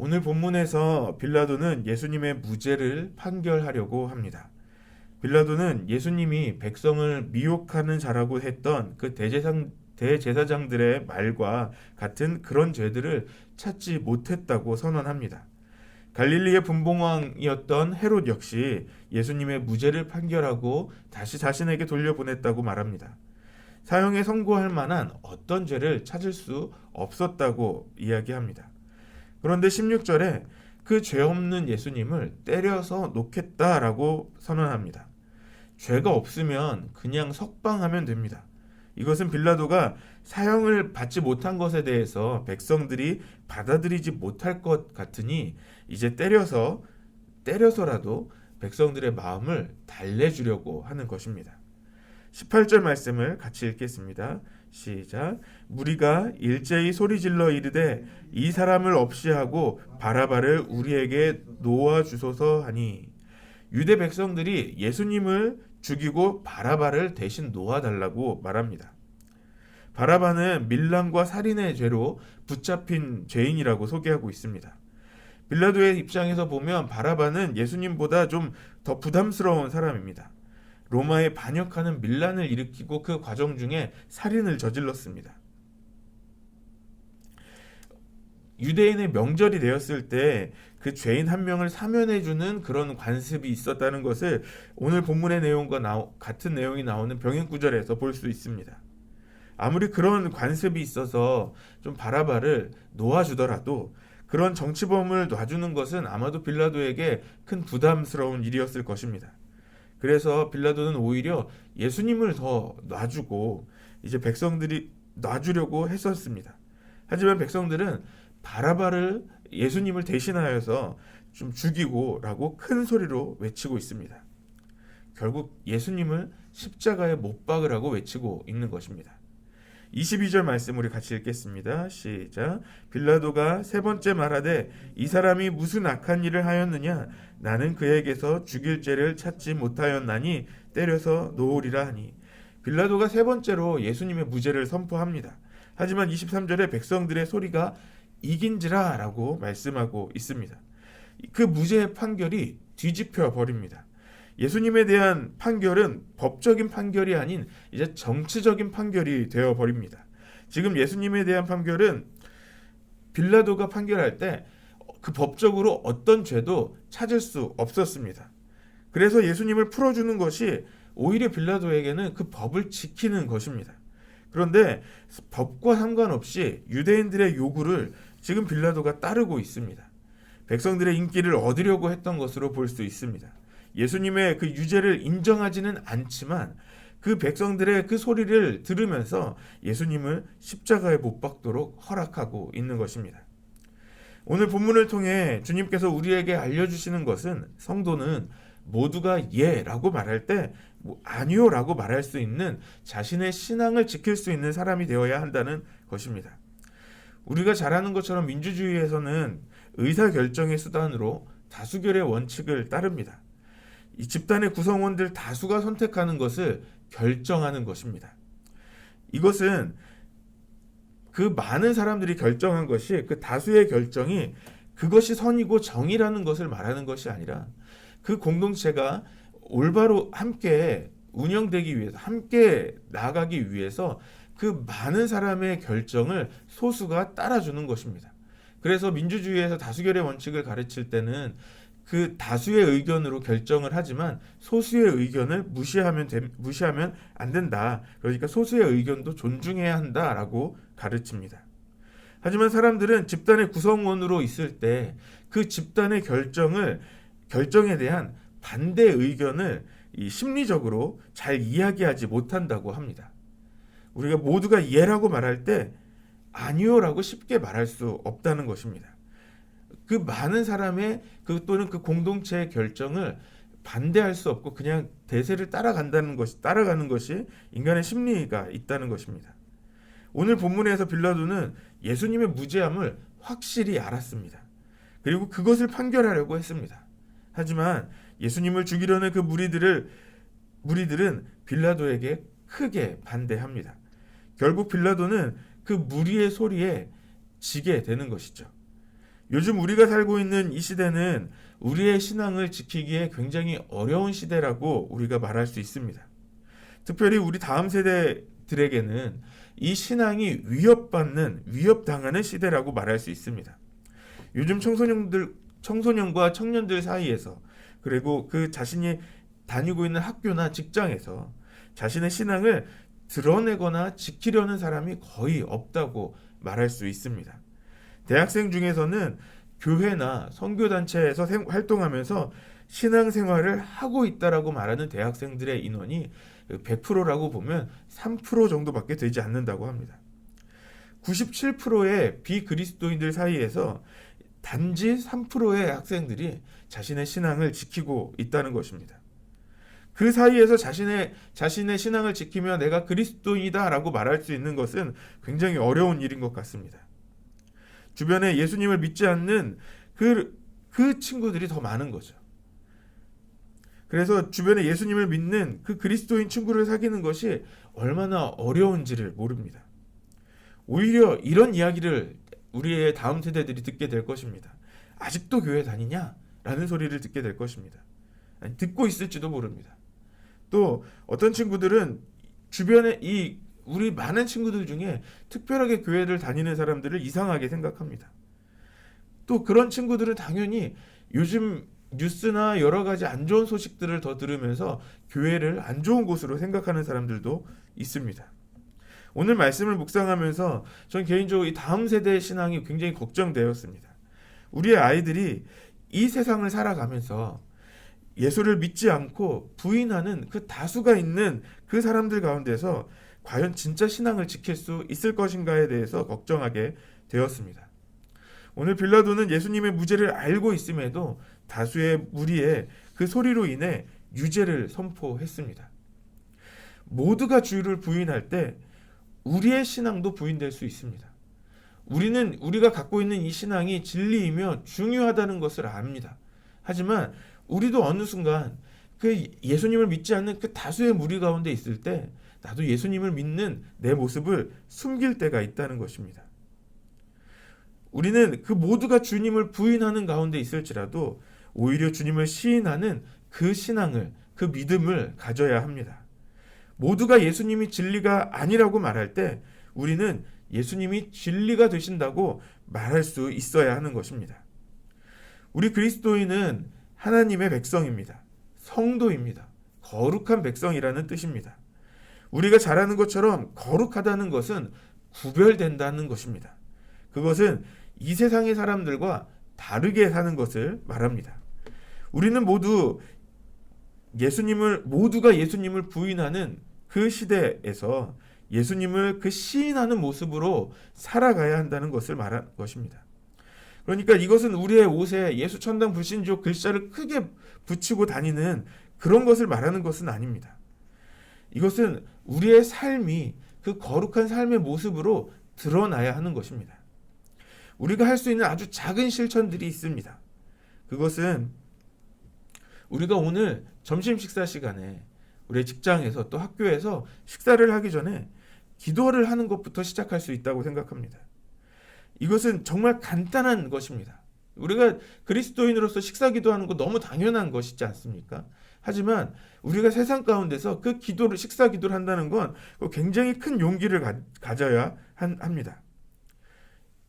오늘 본문에서 빌라도는 예수님의 무죄를 판결하려고 합니다. 빌라도는 예수님이 백성을 미혹하는 자라고 했던 그 대제사장들의 말과 같은 그런 죄들을 찾지 못했다고 선언합니다. 갈릴리의 분봉왕이었던 헤롯 역시 예수님의 무죄를 판결하고 다시 자신에게 돌려보냈다고 말합니다. 사형에 선고할 만한 어떤 죄를 찾을 수 없었다고 이야기합니다. 그런데 16절에 그 죄 없는 예수님을 때려서 놓겠다라고 선언합니다. 죄가 없으면 그냥 석방하면 됩니다. 이것은 빌라도가 사형을 받지 못한 것에 대해서 백성들이 받아들이지 못할 것 같으니 이제 때려서라도 백성들의 마음을 달래주려고 하는 것입니다. 18절 말씀을 같이 읽겠습니다. 시작. 무리가 일제히 소리질러 이르되 이 사람을 없이 하고 바라바를 우리에게 놓아 주소서 하니, 유대 백성들이 예수님을 죽이고 바라바를 대신 놓아달라고 말합니다. 바라바는 밀란과 살인의 죄로 붙잡힌 죄인이라고 소개하고 있습니다. 빌라도의 입장에서 보면 바라바는 예수님보다 좀 더 부담스러운 사람입니다. 로마에 반역하는 밀란을 일으키고 그 과정 중에 살인을 저질렀습니다. 유대인의 명절이 되었을 때 그 죄인 한 명을 사면해주는 그런 관습이 있었다는 것을 오늘 본문의 내용과 같은 내용이 나오는 병행 구절에서 볼 수 있습니다. 아무리 그런 관습이 있어서 좀 바라바를 놓아주더라도 그런 정치범을 놔주는 것은 아마도 빌라도에게 큰 부담스러운 일이었을 것입니다. 그래서 빌라도는 오히려 예수님을 더 놔주고 이제 백성들이 놔주려고 했었습니다. 하지만 백성들은 바라바를 예수님을 대신하여서 좀 죽이고라고 큰 소리로 외치고 있습니다. 결국 예수님을 십자가에 못 박으라고 외치고 있는 것입니다. 22절 말씀 우리 같이 읽겠습니다. 시작. 빌라도가 세 번째 말하되 이 사람이 무슨 악한 일을 하였느냐? 나는 그에게서 죽일 죄를 찾지 못하였나니 때려서 놓으리라 하니. 빌라도가 세 번째로 예수님의 무죄를 선포합니다. 하지만 23절에 백성들의 소리가 이긴지라 라고 말씀하고 있습니다. 그 무죄의 판결이 뒤집혀 버립니다. 예수님에 대한 판결은 법적인 판결이 아닌 이제 정치적인 판결이 되어 버립니다. 지금 예수님에 대한 판결은 빌라도가 판결할 때 그 법적으로 어떤 죄도 찾을 수 없었습니다. 그래서 예수님을 풀어주는 것이 오히려 빌라도에게는 그 법을 지키는 것입니다. 그런데 법과 상관없이 유대인들의 요구를 지금 빌라도가 따르고 있습니다. 백성들의 인기를 얻으려고 했던 것으로 볼 수 있습니다. 예수님의 그 유죄를 인정하지는 않지만 그 백성들의 그 소리를 들으면서 예수님을 십자가에 못 박도록 허락하고 있는 것입니다. 오늘 본문을 통해 주님께서 우리에게 알려주시는 것은 성도는 모두가 예라고 말할 때 아니요라고 말할 수 있는 자신의 신앙을 지킬 수 있는 사람이 되어야 한다는 것입니다. 우리가 잘 아는 것처럼 민주주의에서는 의사결정의 수단으로 다수결의 원칙을 따릅니다. 이 집단의 구성원들 다수가 선택하는 것을 결정하는 것입니다. 이것은 그 많은 사람들이 결정한 것이 그 다수의 결정이 그것이 선이고 정의라는 것을 말하는 것이 아니라 그 공동체가 올바로 함께 운영되기 위해서 함께 나아가기 위해서 그 많은 사람의 결정을 소수가 따라주는 것입니다. 그래서 민주주의에서 다수결의 원칙을 가르칠 때는 그 다수의 의견으로 결정을 하지만 소수의 의견을 무시하면 안 된다. 그러니까 소수의 의견도 존중해야 한다라고 가르칩니다. 하지만 사람들은 집단의 구성원으로 있을 때 그 집단의 결정에 대한 반대 의견을 심리적으로 잘 이야기하지 못한다고 합니다. 우리가 모두가 예라고 말할 때 아니요라고 쉽게 말할 수 없다는 것입니다. 그 많은 사람의 또는 그 공동체의 결정을 반대할 수 없고 그냥 대세를 따라가는 것이 인간의 심리가 있다는 것입니다. 오늘 본문에서 빌라도는 예수님의 무죄함을 확실히 알았습니다. 그리고 그것을 판결하려고 했습니다. 하지만 예수님을 죽이려는 그 무리들은 빌라도에게 크게 반대합니다. 결국 빌라도는 그 무리의 소리에 지게 되는 것이죠. 요즘 우리가 살고 있는 이 시대는 우리의 신앙을 지키기에 굉장히 어려운 시대라고 우리가 말할 수 있습니다. 특별히 우리 다음 세대들에게는 이 신앙이 위협당하는 시대라고 말할 수 있습니다. 요즘 청소년과 청년들 사이에서, 그리고 그 자신이 다니고 있는 학교나 직장에서 자신의 신앙을 드러내거나 지키려는 사람이 거의 없다고 말할 수 있습니다. 대학생 중에서는 교회나 선교단체에서 활동하면서 신앙생활을 하고 있다라고 말하는 대학생들의 인원이 100%라고 보면 3% 정도밖에 되지 않는다고 합니다. 97%의 비그리스도인들 사이에서 단지 3%의 학생들이 자신의 신앙을 지키고 있다는 것입니다. 그 사이에서 자신의 신앙을 지키며 내가 그리스도인이다라고 말할 수 있는 것은 굉장히 어려운 일인 것 같습니다. 주변에 예수님을 믿지 않는 그 친구들이 더 많은 거죠. 그래서 주변에 예수님을 믿는 그 그리스도인 친구를 사귀는 것이 얼마나 어려운지를 모릅니다. 오히려 이런 이야기를 우리의 다음 세대들이 듣게 될 것입니다. 아직도 교회 다니냐? 라는 소리를 듣게 될 것입니다. 아니, 듣고 있을지도 모릅니다. 또 어떤 친구들은 주변에 우리 많은 친구들 중에 특별하게 교회를 다니는 사람들을 이상하게 생각합니다. 또 그런 친구들은 당연히 요즘 뉴스나 여러 가지 안 좋은 소식들을 더 들으면서 교회를 안 좋은 곳으로 생각하는 사람들도 있습니다. 오늘 말씀을 묵상하면서 전 개인적으로 이 다음 세대의 신앙이 굉장히 걱정되었습니다. 우리의 아이들이 이 세상을 살아가면서 예수를 믿지 않고 부인하는 그 다수가 있는 그 사람들 가운데서 과연 진짜 신앙을 지킬 수 있을 것인가에 대해서 걱정하게 되었습니다. 오늘 빌라도는 예수님의 무죄를 알고 있음에도 다수의 무리의 그 소리로 인해 유죄를 선포했습니다. 모두가 주를 부인할 때 우리의 신앙도 부인될 수 있습니다. 우리가 갖고 있는 이 신앙이 진리이며 중요하다는 것을 압니다. 하지만 우리도 어느 순간 그 예수님을 믿지 않는 그 다수의 무리 가운데 있을 때 나도 예수님을 믿는 내 모습을 숨길 때가 있다는 것입니다. 우리는 그 모두가 주님을 부인하는 가운데 있을지라도 오히려 주님을 시인하는 그 신앙을, 그 믿음을 가져야 합니다. 모두가 예수님이 진리가 아니라고 말할 때 우리는 예수님이 진리가 되신다고 말할 수 있어야 하는 것입니다. 우리 그리스도인은 하나님의 백성입니다. 성도입니다. 거룩한 백성이라는 뜻입니다. 우리가 잘 아는 것처럼 거룩하다는 것은 구별된다는 것입니다. 그것은 이 세상의 사람들과 다르게 사는 것을 말합니다. 우리는 모두가 예수님을 부인하는 그 시대에서 예수님을 그 시인하는 모습으로 살아가야 한다는 것을 말한 것입니다. 그러니까 이것은 우리의 옷에 예수 천당 불신조 글자를 크게 붙이고 다니는 그런 것을 말하는 것은 아닙니다. 이것은 우리의 삶이 그 거룩한 삶의 모습으로 드러나야 하는 것입니다. 우리가 할 수 있는 아주 작은 실천들이 있습니다. 그것은 우리가 오늘 점심 식사 시간에 우리 직장에서 또 학교에서 식사를 하기 전에 기도를 하는 것부터 시작할 수 있다고 생각합니다. 이것은 정말 간단한 것입니다. 우리가 그리스도인으로서 식사 기도하는 거 너무 당연한 것이지 않습니까? 하지만 우리가 세상 가운데서 그 식사 기도를 한다는 건 굉장히 큰 용기를 가져야 합니다.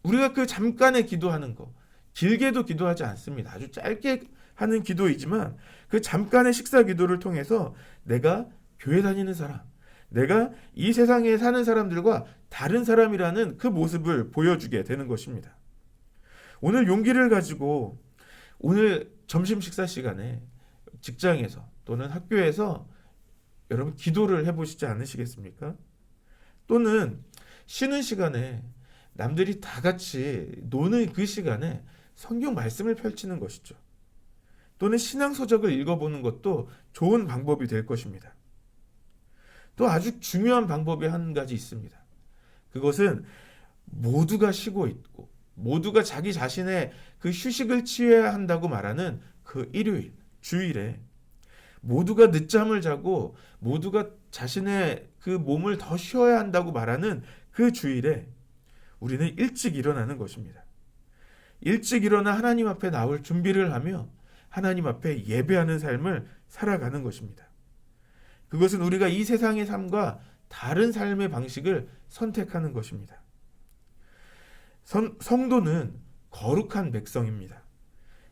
우리가 그 잠깐의 기도하는 거, 길게도 기도하지 않습니다. 아주 짧게 하는 기도이지만 그 잠깐의 식사 기도를 통해서 내가 교회 다니는 사람, 내가 이 세상에 사는 사람들과 다른 사람이라는 그 모습을 보여주게 되는 것입니다. 오늘 용기를 가지고 오늘 점심 식사 시간에 직장에서 또는 학교에서 여러분 기도를 해보시지 않으시겠습니까? 또는 쉬는 시간에 남들이 다 같이 노는 그 시간에 성경 말씀을 펼치는 것이죠. 또는 신앙서적을 읽어보는 것도 좋은 방법이 될 것입니다. 또 아주 중요한 방법이 한 가지 있습니다. 그것은 모두가 쉬고 있고 모두가 자기 자신의 그 휴식을 취해야 한다고 말하는 그 일요일, 주일에 모두가 늦잠을 자고 모두가 자신의 그 몸을 더 쉬어야 한다고 말하는 그 주일에 우리는 일찍 일어나는 것입니다. 일찍 일어나 하나님 앞에 나올 준비를 하며 하나님 앞에 예배하는 삶을 살아가는 것입니다. 그것은 우리가 이 세상의 삶과 다른 삶의 방식을 선택하는 것입니다. 성도는 거룩한 백성입니다.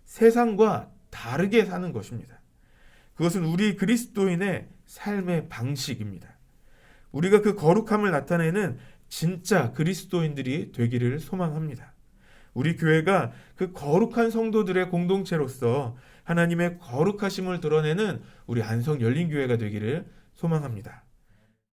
세상과 다르게 사는 것입니다. 그것은 우리 그리스도인의 삶의 방식입니다. 우리가 그 거룩함을 나타내는 진짜 그리스도인들이 되기를 소망합니다. 우리 교회가 그 거룩한 성도들의 공동체로서 하나님의 거룩하심을 드러내는 우리 안성 열린교회가 되기를 소망합니다.